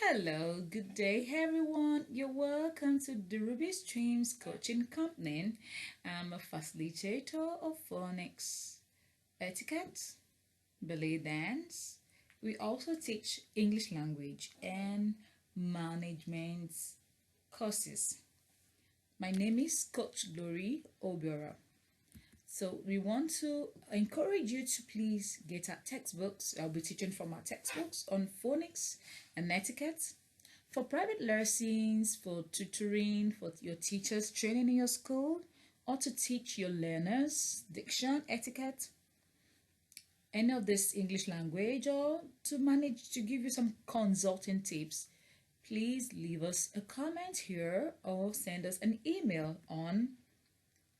Hello, good day, everyone. You're welcome to the Ruby Streams Coaching Company. I'm a facilitator of phonics, etiquette, ballet dance. We also teach English language and management courses. My name is Coach Glory Obiora. So we want to encourage you to please get our textbooks. I'll be teaching from our textbooks on phonics and etiquette for private lessons, for tutoring, for your teachers training in your school, or to teach your learners diction, etiquette, any of this English language, or to manage to give you some consulting tips. Please leave us a comment here or send us an email on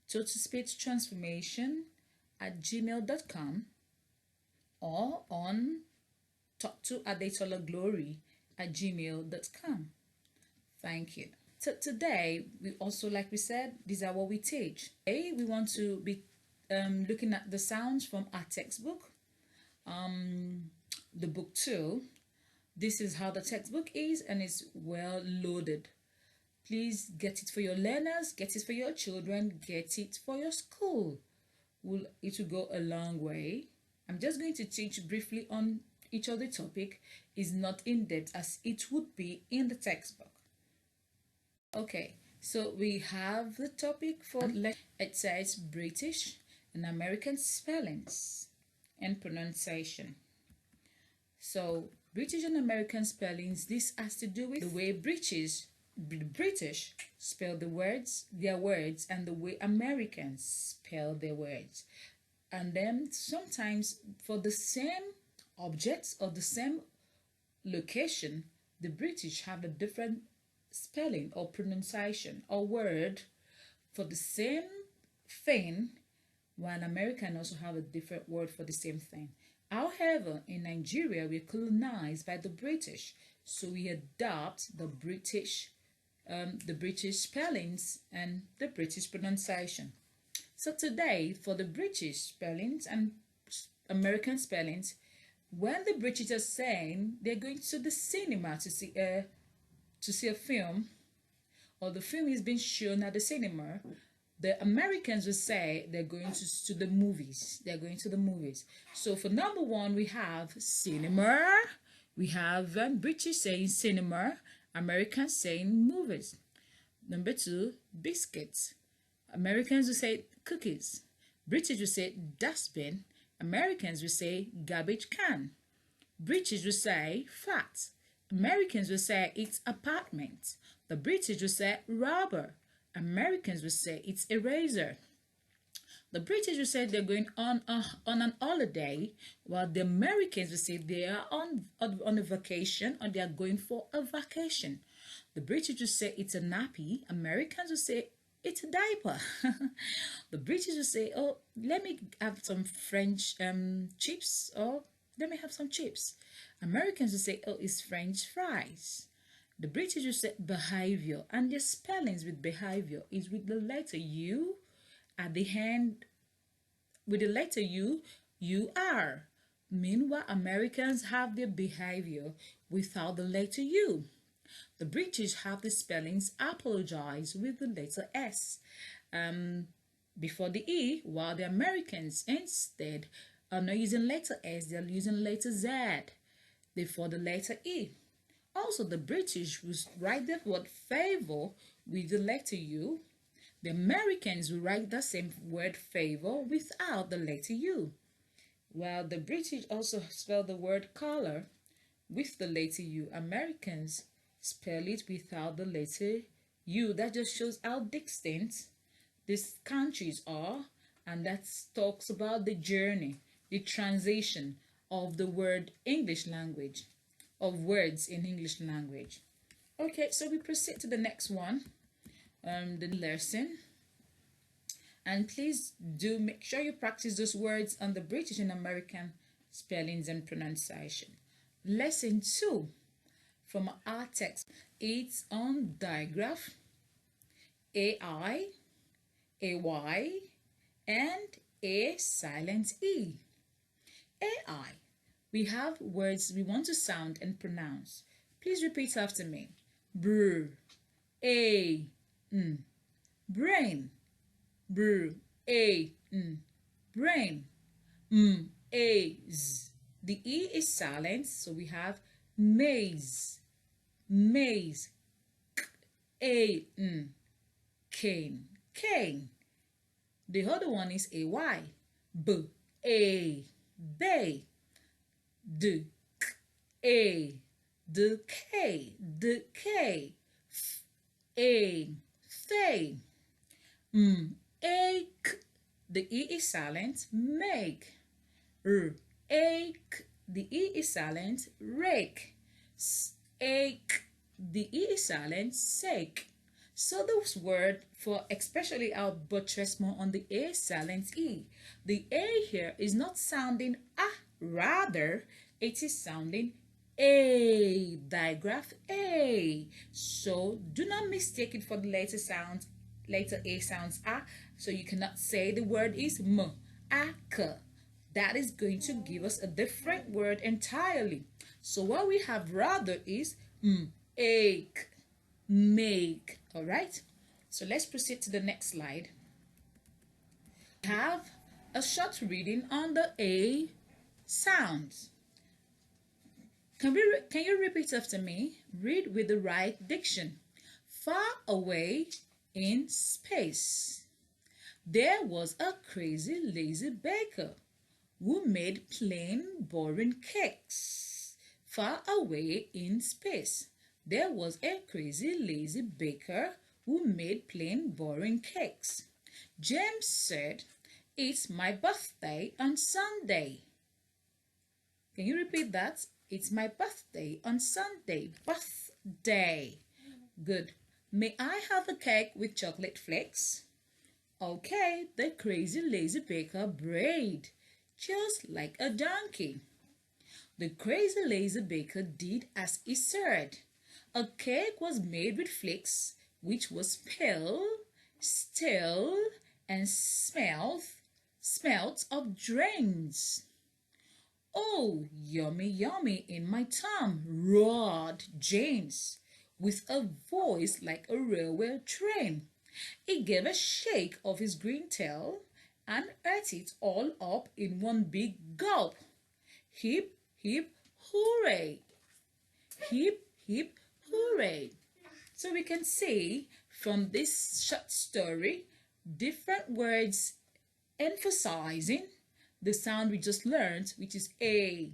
totospeechtransformation@gmail.com or on talktoadesolaglory@gmail.com. Thank you. So today, we also, like we said, these are what we teach. Today, we want to be looking at the sounds from our textbook, the book 2. This is how the textbook is, and it's well loaded. Please get it for your learners, get it for your children, get it for your school. It will go a long way. I'm just going to teach briefly on each of the topic. Is not in depth as it would be in the textbook. Okay, so we have the topic for it says British and American spellings and pronunciation. So British and American spellings, this has to do with the way the British spell their words, and the way Americans spell their words. And then sometimes for the same objects or the same location, the British have a different spelling or pronunciation or word for the same thing, while American also have a different word for the same thing. However, in Nigeria, we're colonized by the British, so we adopt the British spellings and the British pronunciation. So today, for the British spellings and American spellings, when the British are saying they're going to the cinema to see a film, or the film is being shown at the cinema, the Americans will say they're going to the movies. They're going to the movies. So for number one, we have cinema. We have British saying cinema, Americans saying movies. Number two, biscuits. Americans will say cookies. British will say dustbin. Americans will say garbage can. British will say flat. Americans will say it's apartment. The British will say rubber. Americans will say it's eraser. The British will say they're going on an holiday, while the Americans will say they are on a vacation, or they are going for a vacation. The British will say it's a nappy. Americans will say it's a diaper. The British will say, oh, let me have some French chips, or let me have some chips. Americans will say, oh, it's French fries. The British will say behavior, and their spellings with behavior is with the letter U at the end. With the letter U, you are. Meanwhile, Americans have their behavior without the letter U. The British have the spellings apologize with the letter S before the E, while the Americans instead are not using letter S, they're using letter Z before the letter E. Also, the British will write the word favor with the letter U. The Americans will write the same word favor without the letter U. While the British also spell the word color with the letter U, Americans spell it without the letter U. That just shows how distinct these countries are, and that talks about the journey, the transition of the word English language, of words in English language. Okay, so we proceed to the next one, the lesson. And please do make sure you practice those words on the British and American spellings and pronunciation. Lesson 2 from our text. It's on digraph, AI, AY, and A silent E. AI. We have words we want to sound and pronounce. Please repeat after me. Br, a, brain. Br, a, brain. A, z. The E is silent, so we have maze, maze. A, cane, cane. The other one is a Y. B, a, bay. D, a, the K, the K. F, a, fay. Ache. The E is silent, make. Ache. The E is silent, rake. Ache. The E is silent, sake. So those words for especially our buttress more on the A silent E. The A here is not sounding ah, rather it is sounding A, digraph A. So do not mistake it for the later sounds. Later A sounds ah, so you cannot say the word is m, ak. That is going to give us a different word entirely. So what we have rather is ache, make. All right, so let's proceed to the next slide. We have a short reading on the A sounds. Can you repeat after me? Read with the right diction. Far away in space, there was a crazy lazy baker who made plain boring cakes. Far away in space, there was a crazy lazy baker who made plain boring cakes. James said, "It's my birthday on Sunday." Can you repeat that? It's my birthday on Sunday. Birthday. Good. May I have a cake with chocolate flakes? Okay, the crazy lazy baker brayed, just like a donkey. The crazy lazy baker did as he said. A cake was made with flakes, which was pale, stale, and smelt of drains. "Oh, yummy, yummy in my tongue," roared James, with a voice like a railway train. He gave a shake of his green tail and ate it all up in one big gulp. Hip, hip, hooray! Hip, hip, hooray! So we can see from this short story different words emphasizing the sound we just learned, which is A.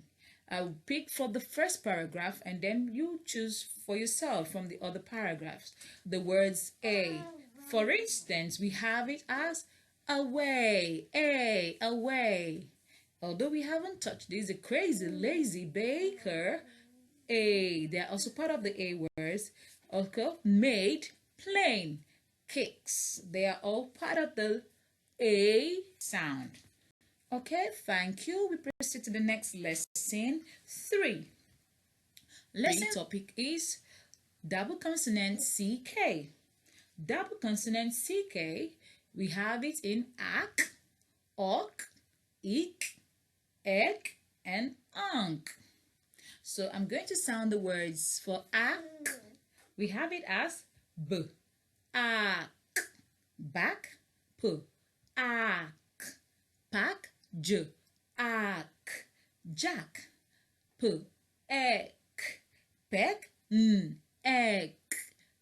I'll pick for the first paragraph and then you choose for yourself from the other paragraphs the words A. For instance, we have it as away, A, away. Although we haven't touched this, the crazy lazy baker, A. They are also part of the A words. Okay, made plain cakes. They are all part of the A sound. Okay, thank you. We proceed to the next lesson 3. Lesson topic is double consonant CK. Double consonant CK, we have it in ak, ok, ik, ek, and ank. So I'm going to sound the words for ak. We have it as b, ak, back, p, ak, pack, j, ak, jack, p, ek, peck, ek,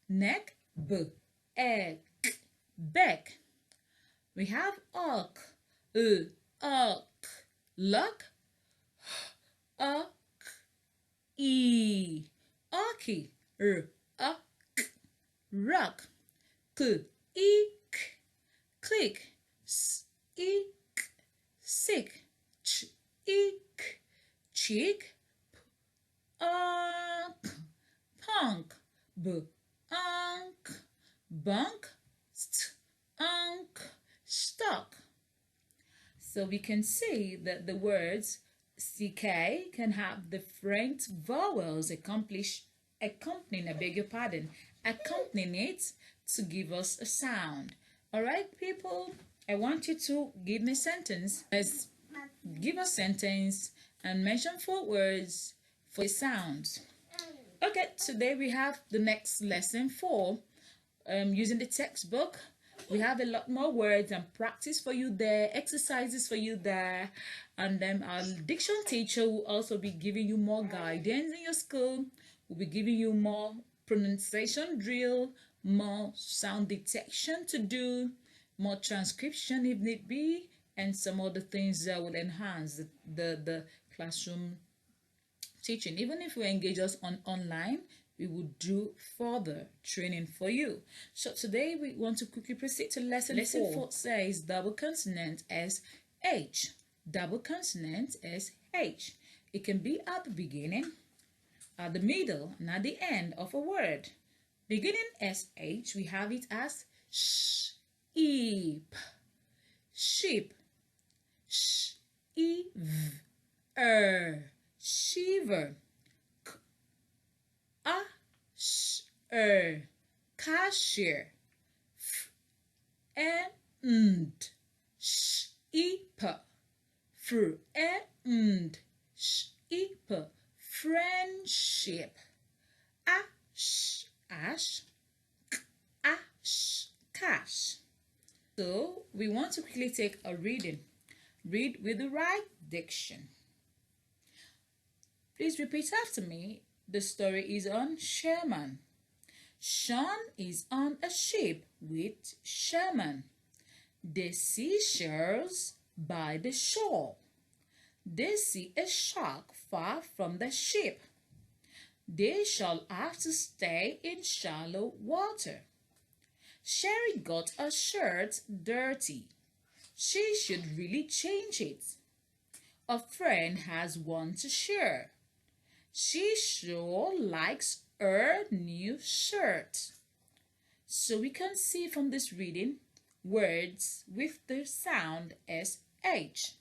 neck, b, ek, back. We have ok, ok, luck, ok, e, oki, ok, rock, k, eek, click, eek, sick, ch, eek, cheek, punk, unk, bunk, unk, stock. So we can see that the words CK can have different vowels accompanying it to give us a sound. All right, people, I want you to give me a sentence. Let's give a sentence and mention 4 words for the sounds. Okay, today we have the next lesson 4. Using the textbook, we have a lot more words and practice for you there, exercises for you there, and then our diction teacher will also be giving you more guidance in your school. We'll be giving you more pronunciation drill, more sound detection to do, more transcription if need be, and some other things that will enhance the classroom teaching. Even if we engage us on online, we will do further training for you. So today we want to quickly proceed to lesson 4 says double consonant as H. Double consonant as H. It can be at the beginning, at the middle, and at the end of a word. Beginning as H, we have it as sheep, sheep, sheep, shiver, cashier, and sheep, friend, sheep, friendship, ash, cash. So we want to quickly take a reading. Read with the right diction. Please repeat after me. The story is on Sherman. Sean is on a ship with Sherman. They see seashells by the shore. They see a shark far from the ship. They shall have to stay in shallow water. Sherry got her shirt dirty. She should really change it. A friend has one to share. She sure likes her new shirt. So we can see from this reading words with the sound SH.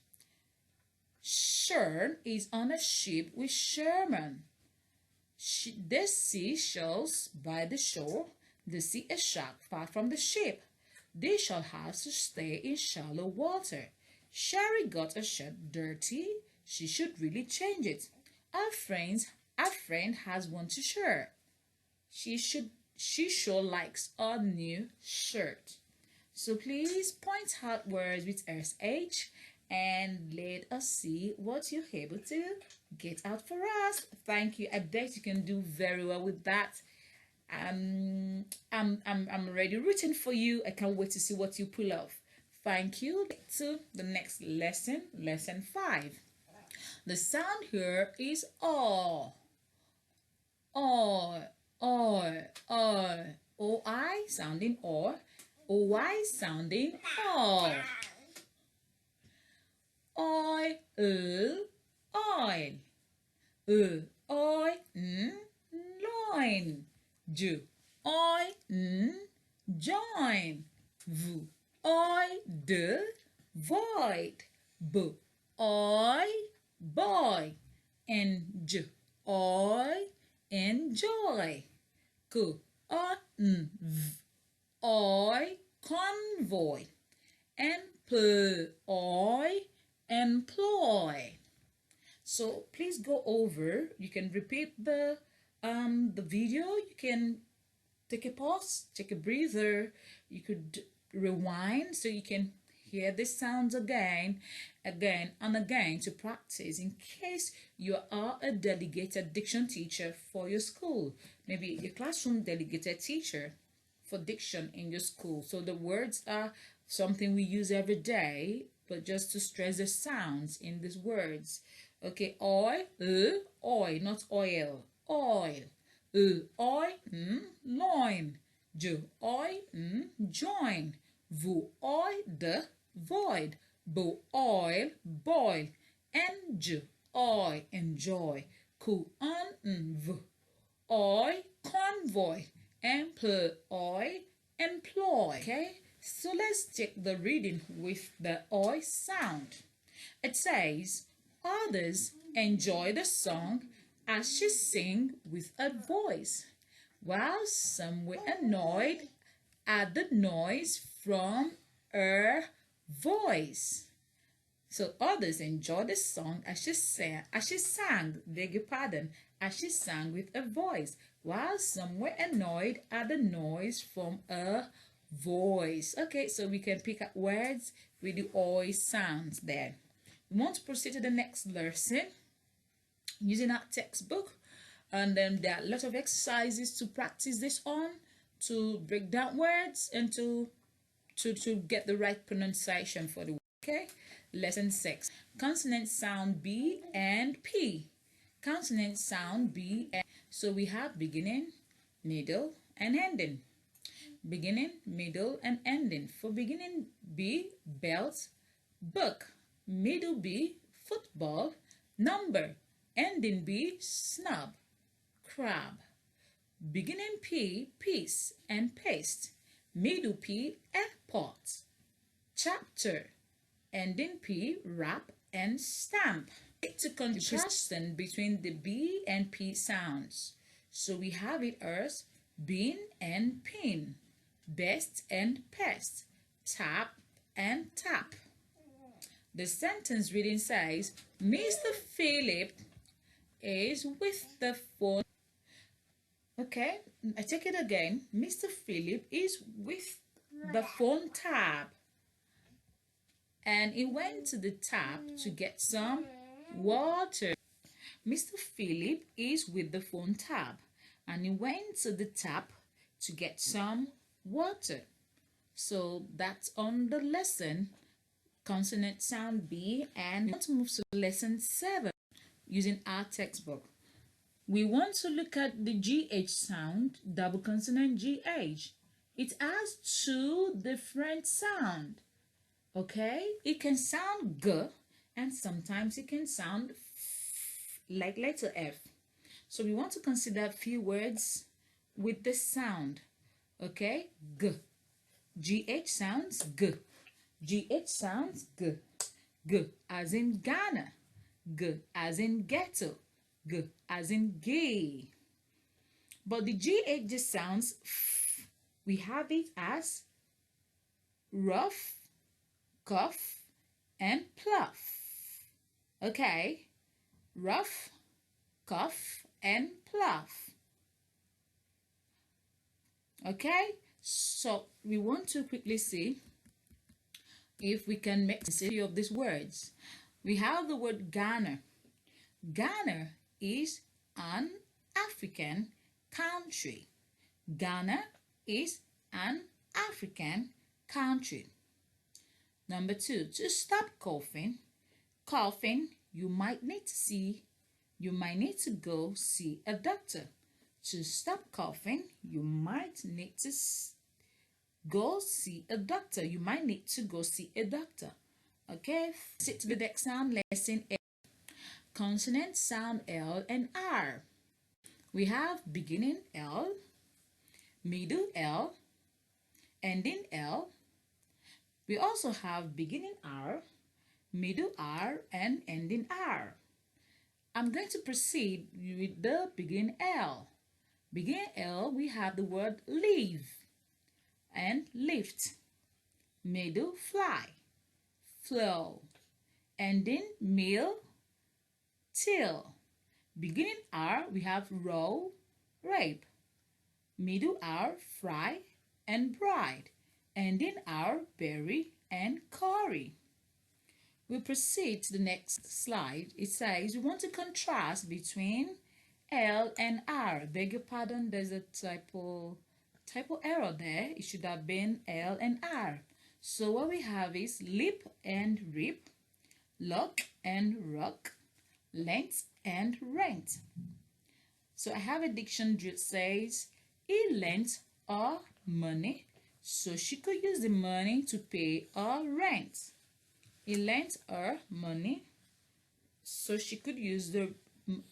Sherm is on a ship with Sherman. They see seashells by the shore. They see a shark far from the ship. They shall have to stay in shallow water. Sherry got her shirt dirty. She should really change it. Our friend has one to share. She sure likes our new shirt. So please point out words with SH and let us see what you're able to get out for us. Thank you. I bet you can do very well with that. I'm already rooting for you. I can't wait to see what you pull off. Thank you. To the next lesson, lesson 5. The sound here is O. O, O, O. O-I sounding O. O-Y sounding O. Oil, oil. Oil, loin. J, oil, join. V, oil, the, void. B, oil, boy. And J, oil, enjoy. K, v, oil, convoy. And p, oil, employ. So please go over. You can repeat the video. You can take a pause, take a breather. You could rewind so you can hear the sounds again and again to practice in case you are a delegated diction teacher for your school. Maybe your classroom delegated teacher for diction in your school. So the words are something we use every day, but just to stress the sounds in these words. Okay, oil, oil, not oil, oil. Oil, loin. J, oil, join. V, oil, the, void. B, oil, boil. N, J, oil, enjoy. Q, v, oil, convoy. Employ, oil, employ. Okay, so let's check the reading with the oi sound. It says, others enjoy the song as she sang with a voice, while some were annoyed at the noise from her voice. So others enjoyed the song as she sang, beg your pardon, as she sang with a voice, while some were annoyed at the noise from a voice. Okay, so we can pick up words with the oi sounds there. We want to proceed to the next lesson using our textbook, and then there are a lot of exercises to practice this on, to break down words and to get the right pronunciation for the word. Okay, lesson 6, consonant sound B and P. Consonant sound B and, so we have beginning, middle, and ending. Beginning, middle, and ending. For beginning B, belt, book. Middle B, football, number. Ending B, snub, crab. Beginning P, piece and paste. Middle P, airport, chapter. Ending P, wrap and stamp. To contrast between the B and P sounds. So we have it as bin and pin, best and pest, tap and tap. The sentence reading says, Mr. Philip is with the phone. Okay, I take it again. Mr. Philip is with the phone tab, and he went to the tap to get some water. Mr. Philip is with the phone tab, and he went to the tap to get some water. So that's on the lesson, consonant sound B, and we want to move to lesson 7 using our textbook. We want to look at the GH sound, double consonant GH. It has 2 different sounds. Okay, it can sound G, and sometimes it can sound F, like letter F. So we want to consider a few words with this sound. Okay, G. GH sounds G. GH sounds G. G as in Ghana. G as in ghetto. G as in gay. But the GH just sounds F. We have it as rough, cough, and pluff. Okay, rough, cough, and pluff. Okay, so we want to quickly see if we can make sense of these words. We have the word Ghana. Ghana is an African country. Ghana is an African country. Number 2, to stop coughing, you might need to go see a doctor. To stop coughing, you might need to go see a doctor. You might need to go see a doctor. Okay, sit to the next sound, lesson 8. Consonant sound L and R. We have beginning L, middle L, ending L. We also have beginning R, middle R, and ending R. I'm going to proceed with the beginning L. Beginning L, we have the word leave and lift. Middle, fly, flow. Ending, mill, till. Beginning R, we have row, rape. Middle R, fry and bride. Ending R, berry and curry. We proceed to the next slide. It says we want to contrast between L and R. Beg your pardon, there's a typo error there. It should have been L and R. So what we have is lip and rip, lock and rock, length and rent. So I have a dictionary that says he lent her money so she could use the money to pay her rent. He lent her money so she could use the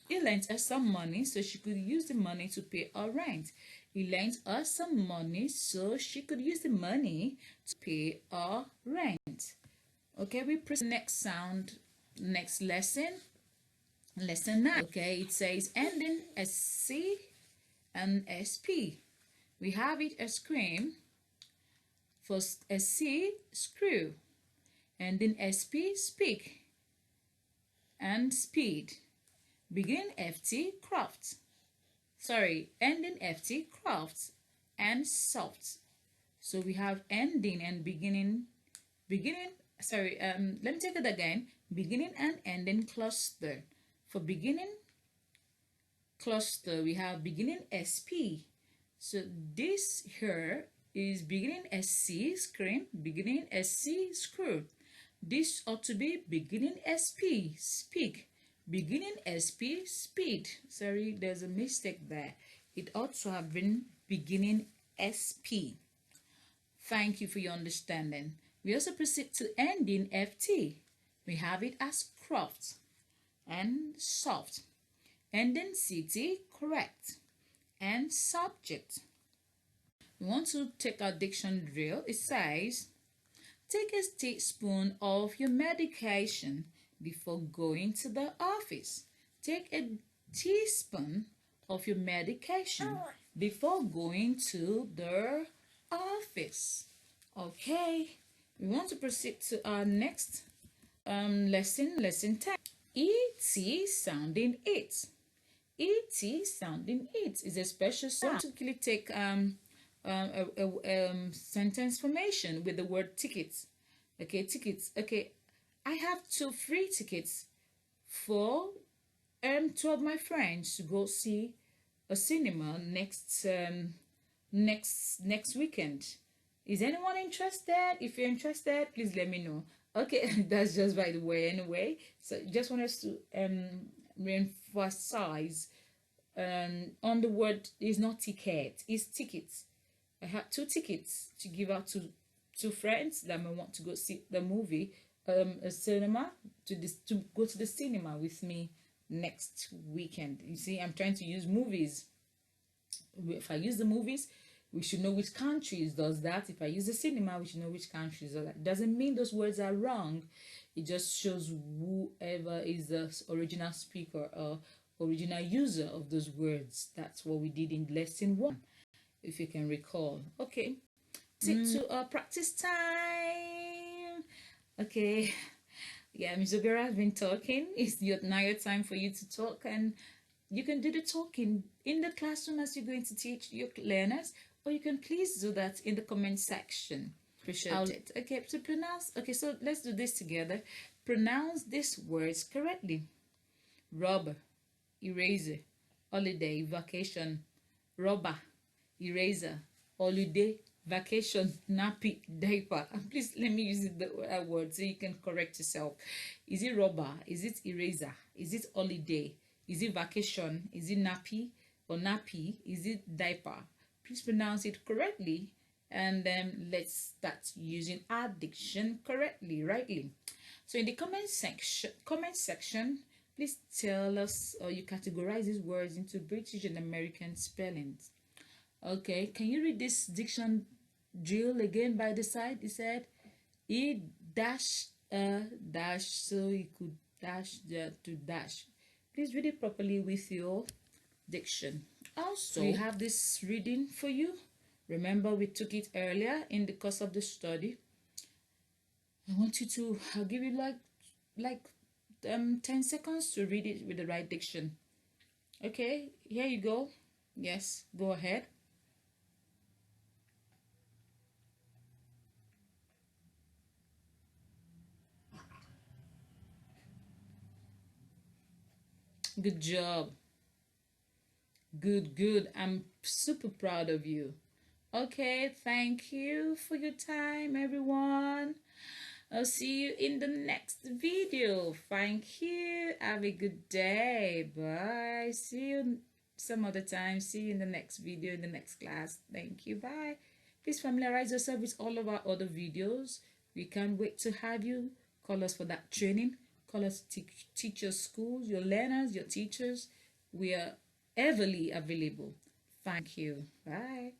he lent her some money so she could use the money to pay her rent. He lent her some money so she could use the money to pay her rent. Okay, we press the next sound, next lesson. Lesson 9. Okay, it says ending SC and SP. We have it as scream. For SC, screw. Ending SP, speak and speed. beginning FT, craft. Sorry, ending FT, craft, and soft. So we have ending and beginning, let me take it again. Beginning and ending cluster. For beginning cluster, we have beginning SP. So this here is beginning SC, screen, beginning SC, screw. This ought to be beginning SP, speak, beginning SP, speed. Sorry, there's a mistake there. It ought to have been beginning SP. Thank you for your understanding. We also proceed to ending FT. We have it as craft and soft. Ending city, correct, and subject. We want to take our diction drill. It says, take a teaspoon of your medication before going to the office. Take a teaspoon of your medication before going to the office. Okay, we want to proceed to our next lesson 10. E-T sounding it. E-T sounding it is a special sound. To quickly take sentence formation with the word tickets. Okay, tickets. Okay, I have 2 free tickets for 2 of my friends to go see a cinema next weekend. Is anyone interested? If you're interested, please let me know. Okay, that's just by the way anyway. So just want us to re-emphasize on the word is not ticket, it's tickets. I have 2 tickets to give out to 2 friends that may want to go see the movie, a cinema, to go to the cinema with me next weekend. You see, I'm trying to use movies. If I use the movies, we should know which countries does that. If I use the cinema, we should know which countries does that. It doesn't mean those words are wrong. It just shows whoever is the original speaker or original user of those words. That's what we did in lesson 1, if you can recall. Okay, to practice time. Okay, yeah, Ms. Ogura has been talking. It's now your time for you to talk, and you can do the talking in the classroom as you're going to teach your learners, or you can please do that in the comment section. Appreciate it. Okay, to pronounce. Okay, so let's do this together. Pronounce these words correctly. Rubber, eraser, holiday, vacation. Rubber, eraser, holiday, vacation, nappy, diaper. And please let me use the word so you can correct yourself. Is it rubber? Is it eraser? Is it holiday? Is it vacation? Is it nappy or nappy? Is it diaper? Please pronounce it correctly, and then let's start using our diction correctly, rightly. So in the comment section, please tell us, or you categorize these words into British and American spellings. Okay, can you read this diction drill again by the side? It said, E dash dash, so you could dash to dash. Please read it properly with your diction. Also, we have this reading for you. Remember, we took it earlier in the course of the study. I want you to, I'll give you like 10 seconds to read it with the right diction. Okay, here you go. Yes, go ahead. Good job. Good. I'm super proud of you. Okay, thank you for your time, everyone. I'll see you in the next video. Thank you. Have a good day. Bye. See you some other time. See you in the next video, in the next class. Thank you. Bye. Please familiarize yourself with all of our other videos. We can't wait to have you. Call us for that training. Call us teachers, schools, your learners, your teachers. We are heavily available. Thank you. Bye.